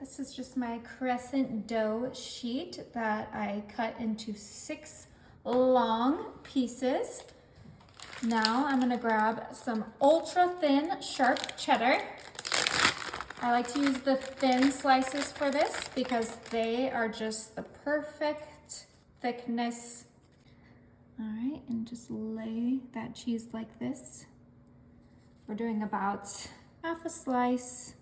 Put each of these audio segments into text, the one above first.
This is just my crescent dough sheet that I cut into 6 long pieces. Now I'm gonna grab some ultra thin sharp cheddar. I like to use the thin slices for this because they are just the perfect thickness. All right, and just lay that cheese like this. We're doing about half a slice.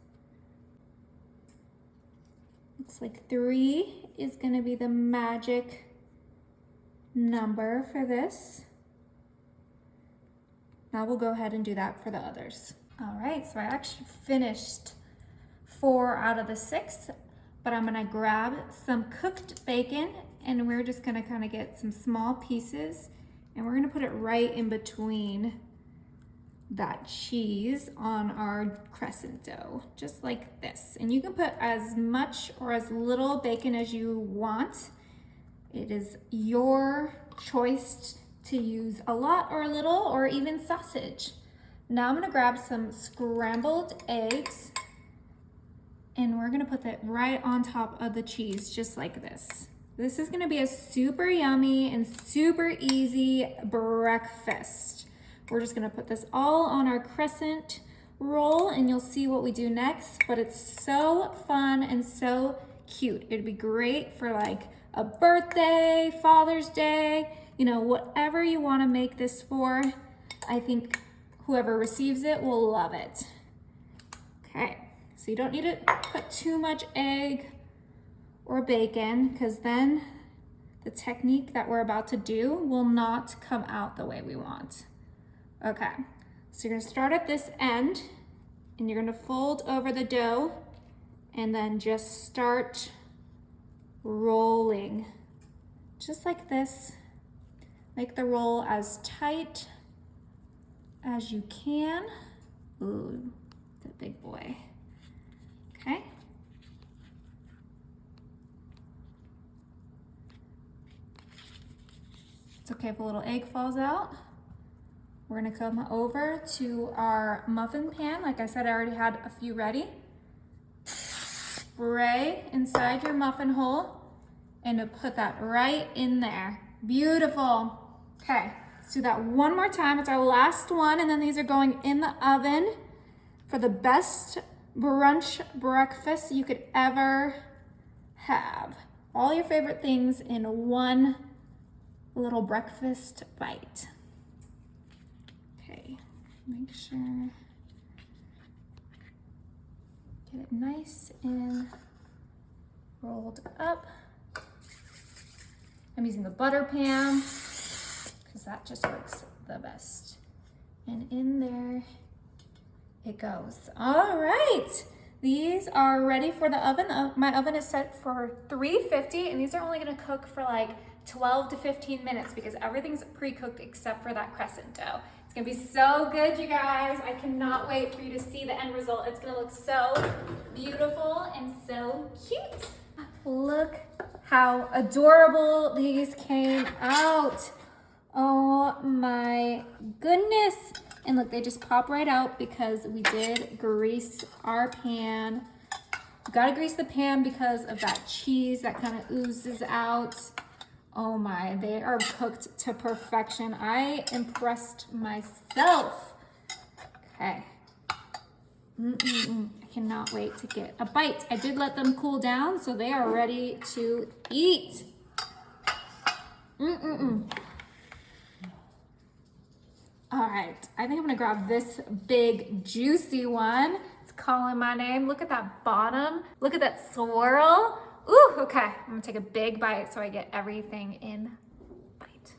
Looks like 3 is gonna be the magic number for this. Now we'll go ahead and do that for the others. All right, so I actually finished 4 out of the 6, but I'm gonna grab some cooked bacon and we're just gonna kind of get some small pieces and we're gonna put it right in between that cheese on our crescent dough, just like this. And you can put as much or as little bacon as you want. It is your choice to use a lot or a little, or even sausage. Now I'm gonna grab some scrambled eggs and we're gonna put that right on top of the cheese, just like this. This is gonna be a super yummy and super easy breakfast. We're just gonna put this all on our crescent roll and you'll see what we do next, but it's so fun and so cute. It'd be great for like a birthday, Father's Day, you know, whatever you wanna make this for. I think whoever receives it will love it. Okay, so you don't need to put too much egg or bacon because then the technique that we're about to do will not come out the way we want. Okay, so you're gonna start at this end and you're gonna fold over the dough and then just start rolling. Just like this. Make the roll as tight as you can. Ooh, the big boy. Okay. It's okay if a little egg falls out. We're gonna come over to our muffin pan. Like I said, I already had a few ready. Spray inside your muffin hole and to put that right in there. Beautiful. Okay, let's do that one more time. It's our last one, and then these are going in the oven for the best brunch breakfast you could ever have. All your favorite things in one little breakfast bite. Okay, make sure, get it nice and rolled up. I'm using the butter pan because that just works the best. And in there it goes. All right, these are ready for the oven. My oven is set for 350 and these are only gonna cook for like 12 to 15 minutes because everything's pre-cooked except for that crescent dough. It's gonna be so good, you guys. I cannot wait for you to see the end result. It's gonna look so beautiful and so cute. Look how adorable these came out. Oh my goodness. And look, they just pop right out because we did grease our pan. You gotta grease the pan because of that cheese that kind of oozes out. Oh my, they are cooked to perfection. I impressed myself. Okay. I cannot wait to get a bite. I did let them cool down, so they are ready to eat. All right, I think I'm gonna grab this big, juicy one. It's calling my name. Look at that bottom. Look at that swirl. Ooh, okay. I'm gonna take a big bite so I get everything in bite.